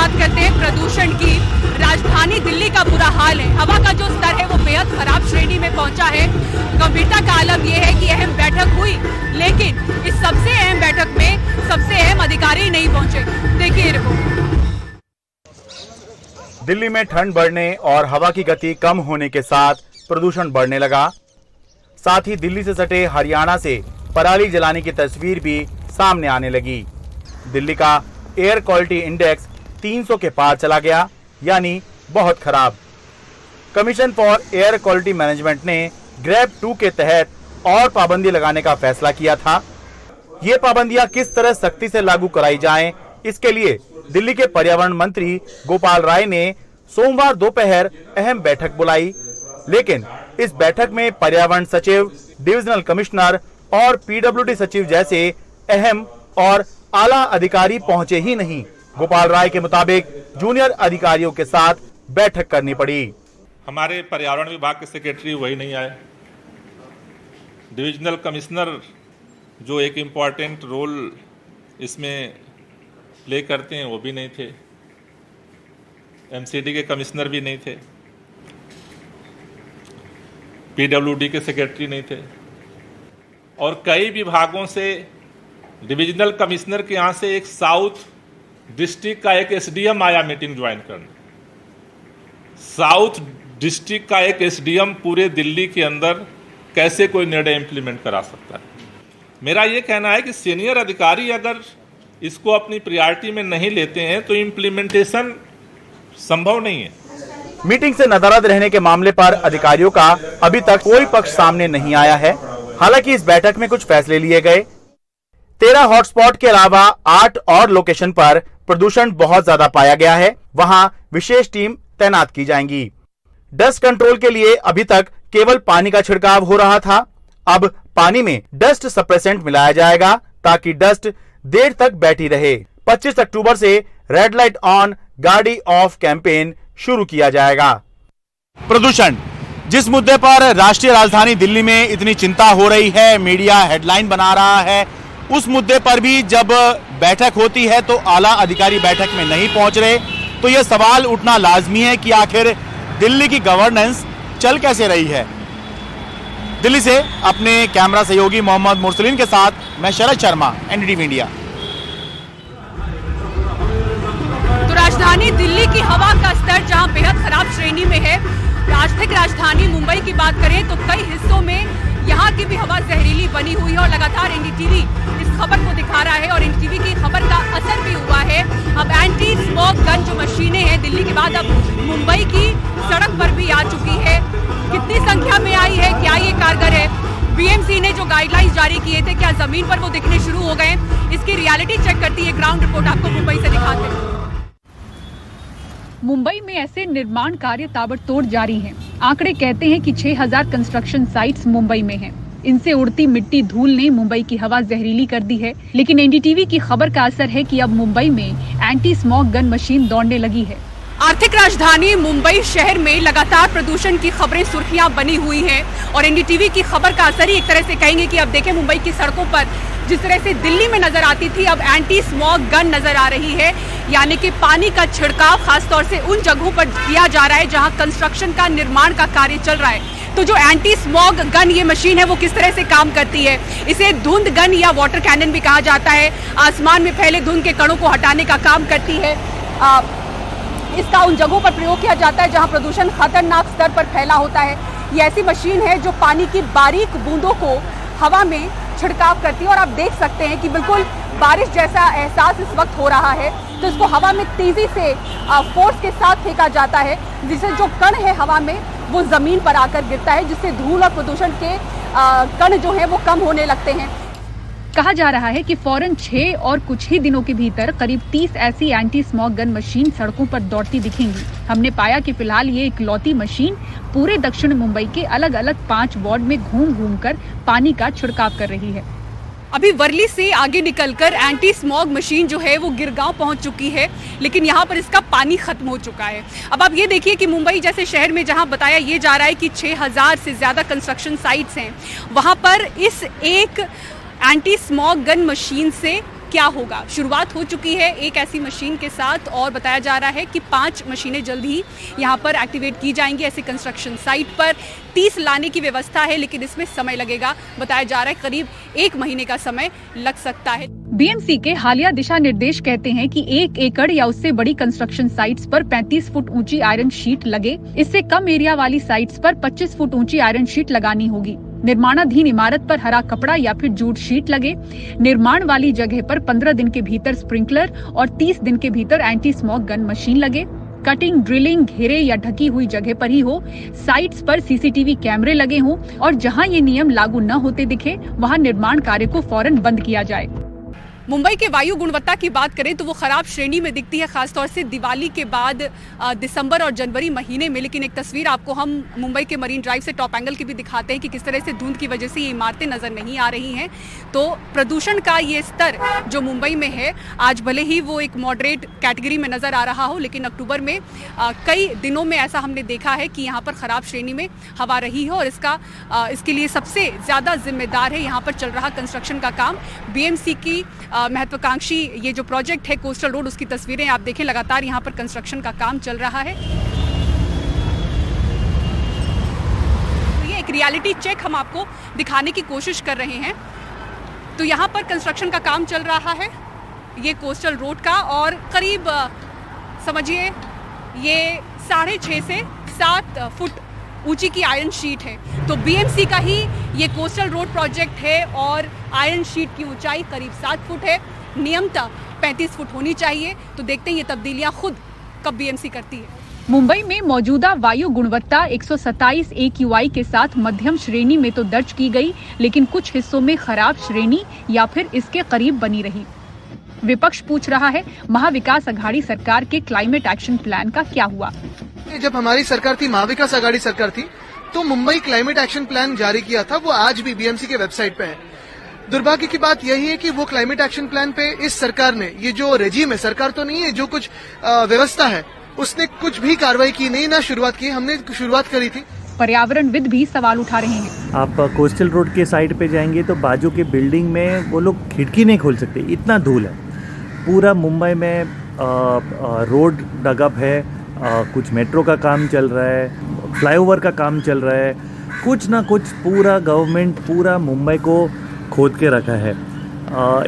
बात करते हैं प्रदूषण की। राजधानी दिल्ली का बुरा हाल है, हवा का जो स्तर है वो बेहद खराब श्रेणी में पहुंचा है। गंभीरता का आलम यह है कि अहम बैठक हुई, लेकिन इस सबसे अहम बैठक में सबसे अहम अधिकारी नहीं पहुंचे। देखिए रिपोर्ट। दिल्ली में ठंड बढ़ने और हवा की गति कम होने के साथ प्रदूषण बढ़ने लगा। साथ ही दिल्ली से सटे हरियाणा से पराली जलाने की तस्वीर भी सामने आने लगी। दिल्ली का एयर क्वालिटी इंडेक्स 300 के पार चला गया, यानी बहुत खराब। Commission for air quality management ने ग्रेड 2 के तहत और पाबंदी लगाने का फैसला किया था। ये पाबंदियां किस तरह सख्ती से लागू कराई जाएं, इसके लिए दिल्ली के पर्यावरण मंत्री गोपाल राय ने सोमवार दोपहर अहम बैठक बुलाई, लेकिन इस बैठक में पर्यावरण सचिव, डिविजनल कमिश्नर और पीडब्ल्यूडी सचिव जैसे अहम और आला अधिकारी पहुंचे ही नहीं। गोपाल राय के मुताबिक जूनियर अधिकारियों के साथ बैठक करनी पड़ी। हमारे पर्यावरण विभाग के सेक्रेटरी वही नहीं आए, डिविजनल कमिश्नर जो एक इम्पॉर्टेंट रोल इसमें प्ले करते हैं वो भी नहीं थे, एमसीडी के कमिश्नर भी नहीं थे, पीडब्ल्यूडी के सेक्रेटरी नहीं थे, और कई विभागों से डिविजनल कमिश्नर के यहाँ से एक साउथ डिस्ट्रिक्ट का एक एसडीएम आया मीटिंग ज्वाइन करने। साउथ डिस्ट्रिक्ट का एक एसडीएम पूरे दिल्ली के अंदर कैसे कोई निर्णय इंप्लीमेंट करा सकता है? मेरा ये कहना है कि सीनियर अधिकारी अगर इसको अपनी प्रायोरिटी में नहीं लेते हैं तो इम्प्लीमेंटेशन संभव नहीं है। मीटिंग से नदारद रहने के मामले पर अधिकारियों का अभी तक कोई पक्ष सामने नहीं आया है। हालांकि इस बैठक में कुछ फैसले लिए गए। 13 हॉटस्पॉट के अलावा 8 और लोकेशन पर प्रदूषण बहुत ज्यादा पाया गया है, वहां विशेष टीम तैनात की जाएंगी। डस्ट कंट्रोल के लिए अभी तक केवल पानी का छिड़काव हो रहा था, अब पानी में डस्ट सप्रेसेंट मिलाया जाएगा ताकि डस्ट देर तक बैठी रहे। 25 अक्टूबर से रेड लाइट ऑन गाड़ी ऑफ कैंपेन शुरू किया जाएगा। प्रदूषण, जिस मुद्दे पर राष्ट्रीय राजधानी दिल्ली में इतनी चिंता हो रही है, मीडिया हेडलाइन बना रहा है, उस मुद्दे पर भी जब बैठक होती है तो आला अधिकारी बैठक में नहीं पहुंच रहे, तो यह सवाल उठना लाजमी है कि आखिर दिल्ली की गवर्नेंस चल कैसे रही है। दिल्ली से अपने कैमरा सहयोगी मोहम्मद मुरसलीन के साथ मैं शरद शर्मा, एनडीटीवी इंडिया। तो राजधानी दिल्ली की हवा का स्तर जहां बेहद खराब श्रेणी में है, आर्थिक राजधानी मुंबई की बात करें तो कई हिस्सों में यहाँ की भी हवा जहरीली बनी हुई है और लगातार एनडीटीवी इस खबर को दिखा रहा है और एनडीटीवी की खबर का असर भी हुआ है। अब एंटी स्मॉग गन जो मशीनें हैं दिल्ली के बाद अब मुंबई की सड़क पर भी आ चुकी है। कितनी संख्या में आई है, क्या ये कारगर है? बीएमसी ने जो गाइडलाइंस जारी किए थे, क्या जमीन पर वो दिखने शुरू हो गए? इसकी रियलिटी चेक करती है ग्राउंड रिपोर्ट, आपको मुंबई से दिखाते हैं। मुंबई में ऐसे निर्माण कार्य ताबड़तोड़ जारी हैं। आंकड़े कहते हैं कि 6000 कंस्ट्रक्शन साइट्स मुंबई में हैं। इनसे उड़ती मिट्टी धूल ने मुंबई की हवा जहरीली कर दी है, लेकिन एनडीटीवी की खबर का असर है कि अब मुंबई में एंटी स्मॉग गन मशीन दौड़ने लगी है। आर्थिक राजधानी मुंबई शहर में लगातार प्रदूषण की खबरें सुर्खियां बनी हुई हैं और एनडीटीवी की खबर का असर ही एक तरह से कहेंगे कि अब देखें मुंबई की सड़कों पर जिस तरह से दिल्ली में नजर आती थी, अब एंटी स्मॉग गन नजर आ रही है, यानी कि पानी का छिड़काव खासतौर से उन जगहों पर किया जा रहा है जहां कंस्ट्रक्शन का निर्माण का कार्य चल रहा है। तो जो एंटी स्मॉग गन ये मशीन है वो किस तरह से काम करती है? इसे धुंध गन या वाटर कैनन भी कहा जाता है। आसमान में फैले धुंध के कणों को हटाने का काम करती है। इसका उन जगहों पर प्रयोग किया जाता है जहां प्रदूषण खतरनाक स्तर पर फैला होता है। ये ऐसी मशीन है जो पानी की बारीक बूंदों को हवा में छिड़काव करती है और आप देख सकते हैं कि बिल्कुल बारिश जैसा एहसास इस वक्त हो रहा है। तो इसको हवा में तेजी से फोर्स के साथ फेंका जाता है, जिससे जो कण है हवा में वो जमीन पर आकर गिरता है, जिससे धूल और प्रदूषण के कण जो है वो कम होने लगते हैं। कहा जा रहा है कि फौरन 6 और कुछ ही दिनों के भीतर करीब 30 ऐसी एंटी स्मॉग गन मशीन सड़कों पर दौड़ती दिखेंगी। हमने पाया कि फिलहाल ये इकलौती मशीन पूरे दक्षिण मुंबई के अलग अलग 5 वार्ड में घूम घूम कर पानी का छिड़काव कर रही है। अभी वर्ली से आगे निकलकर एंटी स्मॉग मशीन जो है वो गिरगांव पहुंच चुकी है, लेकिन यहाँ पर इसका पानी खत्म हो चुका है। अब आप ये देखिए कि मुंबई जैसे शहर में जहाँ बताया ये जा रहा है कि 6000 से ज्यादा कंस्ट्रक्शन साइट्स हैं, वहाँ पर इस एक एंटी स्मॉग गन मशीन से क्या होगा। शुरुआत हो चुकी है एक ऐसी मशीन के साथ और बताया जा रहा है कि 5 मशीनें जल्द ही यहाँ पर एक्टिवेट की जाएंगी ऐसे कंस्ट्रक्शन साइट पर। 30 लाने की व्यवस्था है, लेकिन इसमें समय लगेगा। बताया जा रहा है करीब 1 महीने का समय लग सकता है। बीएमसी के हालिया दिशा निर्देश कहते हैं कि 1 एकड़ या उससे बड़ी कंस्ट्रक्शन साइट्स पर 35 फुट ऊंची आयरन शीट लगे। इससे कम एरिया वाली साइट्स पर 25 फुट ऊंची आयरन शीट लगानी होगी। निर्माणाधीन इमारत पर हरा कपड़ा या फिर जूट शीट लगे। निर्माण वाली जगह पर 15 दिन के भीतर स्प्रिंकलर और 30 दिन के भीतर एंटी स्मोक गन मशीन लगे। कटिंग, ड्रिलिंग घेरे या ढकी हुई जगह पर ही हो। साइट्स पर सीसीटीवी कैमरे लगे हों और जहां ये नियम लागू न होते दिखे वहां निर्माण कार्य को फौरन बंद किया जाए। मुंबई के वायु गुणवत्ता की बात करें तो वो खराब श्रेणी में दिखती है, खासतौर से दिवाली के बाद दिसंबर और जनवरी महीने में। लेकिन एक तस्वीर आपको हम मुंबई के मरीन ड्राइव से टॉप एंगल की भी दिखाते हैं कि किस तरह से धुंध की वजह से ये इमारतें नजर नहीं आ रही हैं। तो प्रदूषण का ये स्तर जो मुंबई में है, आज भले ही वो एक मॉडरेट कैटेगरी में नजर आ रहा हो, लेकिन अक्टूबर में कई दिनों में ऐसा हमने देखा है कि यहाँ पर खराब श्रेणी में हवा रही है और इसके लिए सबसे ज्यादा जिम्मेदार है यहाँ पर चल रहा कंस्ट्रक्शन का काम। बीएमसी की महत्वाकांक्षी ये जो प्रोजेक्ट है कोस्टल रोड, उसकी तस्वीरें आप देखें, लगातार यहाँ पर कंस्ट्रक्शन का काम चल रहा है। तो ये एक रियलिटी चेक हम आपको दिखाने की कोशिश कर रहे हैं। तो यहाँ पर कंस्ट्रक्शन का काम चल रहा है ये कोस्टल रोड का, और करीब समझिए ये 6.5 से 7 फुट ऊंची की आयरन शीट है। तो बीएमसी का ही ये कोस्टल रोड प्रोजेक्ट है और आयरन शीट की ऊंचाई करीब 7 फुट है। नियमतः 35 फुट होनी चाहिए। तो देखते हैं ये तब्दीलियां खुद कब बीएमसी करती है। मुंबई में मौजूदा वायु गुणवत्ता 127 AQI के साथ मध्यम श्रेणी में तो दर्ज की गई, लेकिन कुछ हिस्सों में खराब श्रेणी या फिर इसके करीब बनी रही। विपक्ष पूछ रहा है, महाविकास अघाड़ी सरकार के क्लाइमेट एक्शन प्लान का क्या हुआ? जब हमारी सरकार थी, महाविकास अघाड़ी सरकार थी, तो मुंबई क्लाइमेट एक्शन प्लान जारी किया था। वो आज भी बीएमसी के वेबसाइट पे है। दुर्भाग्य की बात यही है कि वो क्लाइमेट एक्शन प्लान पे इस सरकार ने, ये जो रेजिम है, सरकार तो नहीं है, जो कुछ व्यवस्था है, उसने कुछ भी कार्रवाई की नहीं, ना शुरुआत की। हमने शुरुआत करी थी। पर्यावरणविद भी सवाल उठा रहे हैं। आप कोस्टल रोड के साइड पे जाएंगे तो बाजू के बिल्डिंग में वो लोग खिड़की नहीं खोल सकते, इतना धूल है। पूरा मुंबई में रोड डगअप है, कुछ मेट्रो का काम चल रहा है, फ्लाईओवर का काम चल रहा है, कुछ ना कुछ पूरा गवर्नमेंट पूरा मुंबई को खोद के रखा है।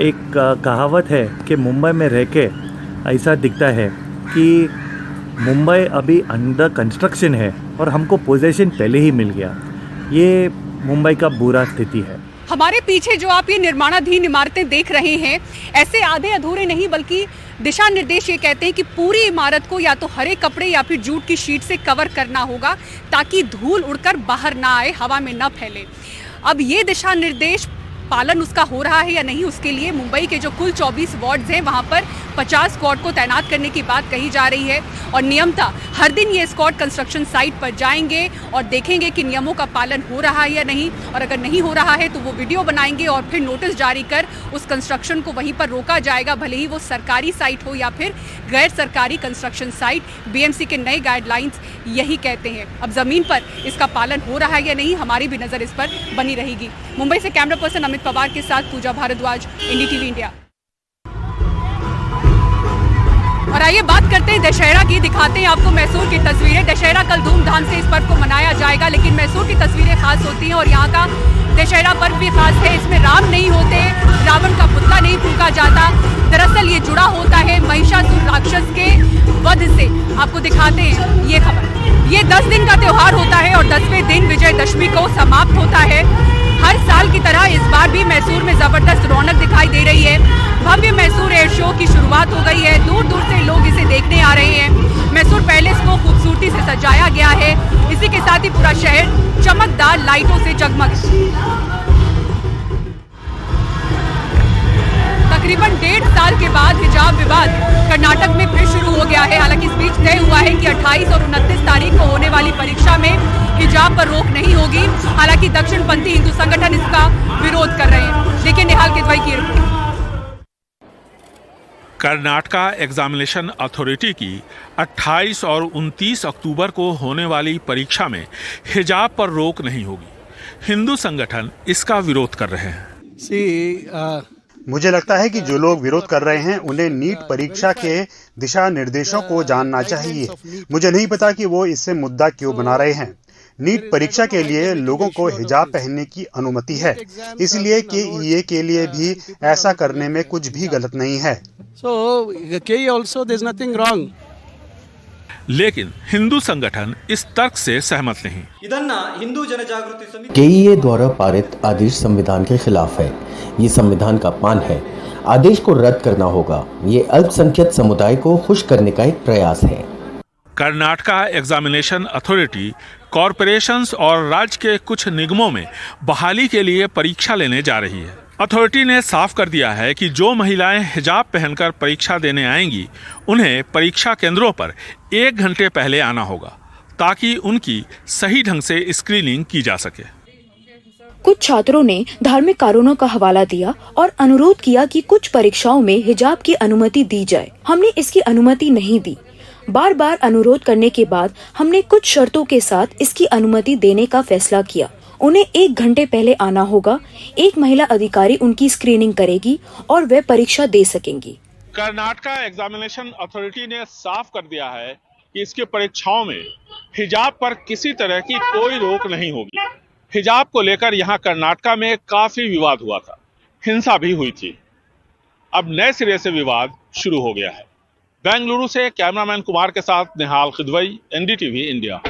एक कहावत है कि मुंबई में रह के ऐसा दिखता है कि मुंबई अभी अंडर कंस्ट्रक्शन है और हमको पोजीशन पहले ही मिल गया। ये मुंबई का बुरा स्थिति है। हमारे पीछे जो आप ये निर्माणाधीन इमारतें देख रहे हैं, ऐसे आधे अधूरे नहीं बल्कि दिशा निर्देश ये कहते हैं कि पूरी इमारत को या तो हरे कपड़े या फिर जूट की शीट से कवर करना होगा ताकि धूल उड़कर बाहर ना आए, हवा में ना फैले। अब ये दिशा निर्देश पालन उसका हो रहा है या नहीं, उसके लिए मुंबई के जो कुल 24 वार्ड्स हैं वहां पर 50 स्क्वाड को तैनात करने की बात कही जा रही है। और नियमतः हर दिन ये स्क्वाड कंस्ट्रक्शन साइट पर जाएंगे और देखेंगे कि नियमों का पालन हो रहा है या नहीं, और अगर नहीं हो रहा है तो वो वीडियो बनाएंगे और फिर नोटिस जारी कर उस कंस्ट्रक्शन को वहीं पर रोका जाएगा, भले ही वो सरकारी साइट हो या फिर गैर सरकारी कंस्ट्रक्शन साइट। बीएमसी के नए गाइडलाइंस यही कहते हैं। अब जमीन पर इसका पालन हो रहा है या नहीं, हमारी भी नजर इस पर बनी रहेगी। मुंबई से कैमरा पर्सन अमित पवार के साथ पूजा भारद्वाज, एनडीटीवी इंडिया। और आइए बात करते हैं दशहरा की, दिखाते हैं आपको मैसूर की तस्वीरें। दशहरा कल धूमधाम से इस पर्व को मनाया जाएगा, लेकिन मैसूर की तस्वीरें खास होती हैं और यहाँ का दशहरा पर्व भी खास है। इसमें राम नहीं होते, रावण का पुतला नहीं फूंका जाता। दरअसल ये जुड़ा होता है महिषासुर राक्षस के वध से। आपको दिखाते हैं ये खबर। ये 10 दिन का त्योहार होता है और 10वें दिन विजयदशमी को समाप्त होता है। हर साल की तरह इस बार भी मैसूर में जबरदस्त रौनक दिखाई दे रही है। भव्य मैसूर एयर शो की शुरुआत हो गई है, दूर दूर से लोग इसे देखने आ रहे हैं। मैसूर पैलेस को खूबसूरती से सजाया गया है, इसी के साथ ही पूरा शहर चमकदार लाइटों से जगमग। तकरीबन 1.5 साल के बाद हिजाब विवाद कर्नाटक में फिर शुरू हो गया है। हालांकि इस बीच तय हुआ है कि 28 और 29 तारीख को होने वाली परीक्षा में हिजाब पर रोक नहीं होगी। हालांकि दक्षिणपंथी हिंदू संगठन इसका विरोध कर रहे हैं। देखिए निहाल किदवई की रिपोर्ट। कर्नाटका एग्जामिनेशन अथॉरिटी की 28 और 29 अक्टूबर को होने वाली परीक्षा में हिजाब पर रोक नहीं होगी। हिंदू संगठन इसका विरोध कर रहे हैं। मुझे लगता है कि जो लोग विरोध कर रहे हैं उन्हें नीट परीक्षा के दिशा निर्देशों को जानना चाहिए। मुझे नहीं पता कि वो इससे मुद्दा क्यों बना रहे हैं। नीट परीक्षा के लिए लोगों को हिजाब पहनने की अनुमति है, इसलिए KEA के लिए भी ऐसा करने में कुछ भी गलत नहीं है। So KEA also there's nothing wrong. लेकिन हिंदू संगठन इस तर्क से सहमत नहीं। हिंदू जनजागृति समिति KEA द्वारा पारित आदेश संविधान के खिलाफ है। ये संविधान का अपमान है। आदेश को रद्द करना होगा। ये अल्पसंख्यक समुदाय को खुश करने का एक प्रयास है। कर्नाटका एग्जामिनेशन अथॉरिटी कॉरपोरेशंस और राज्य के कुछ निगमों में बहाली के लिए परीक्षा लेने जा रही है। अथॉरिटी ने साफ कर दिया है कि जो महिलाएं हिजाब पहनकर परीक्षा देने आएंगी उन्हें परीक्षा केंद्रों पर 1 घंटे पहले आना होगा ताकि उनकी सही ढंग से स्क्रीनिंग की जा सके। कुछ छात्रों ने धार्मिक कारणों का हवाला दिया और अनुरोध किया कि कुछ परीक्षाओं में हिजाब की अनुमति दी जाए। हमने इसकी अनुमति नहीं दी। बार बार अनुरोध करने के बाद हमने कुछ शर्तों के साथ इसकी अनुमति देने का फैसला किया। उन्हें 1 घंटे पहले आना होगा। एक महिला अधिकारी उनकी स्क्रीनिंग करेगी और वे परीक्षा दे सकेंगी। कर्नाटका एग्जामिनेशन अथॉरिटी ने साफ कर दिया है कि इसकी परीक्षाओं में हिजाब पर किसी तरह की कोई रोक नहीं होगी। हिजाब को लेकर यहाँ कर्नाटका में काफी विवाद हुआ था, हिंसा भी हुई थी। अब नए सिरे से विवाद शुरू हो गया है। बेंगलुरु से कैमरामैन कुमार के साथ निहाल खिदवई, NDTV इंडिया।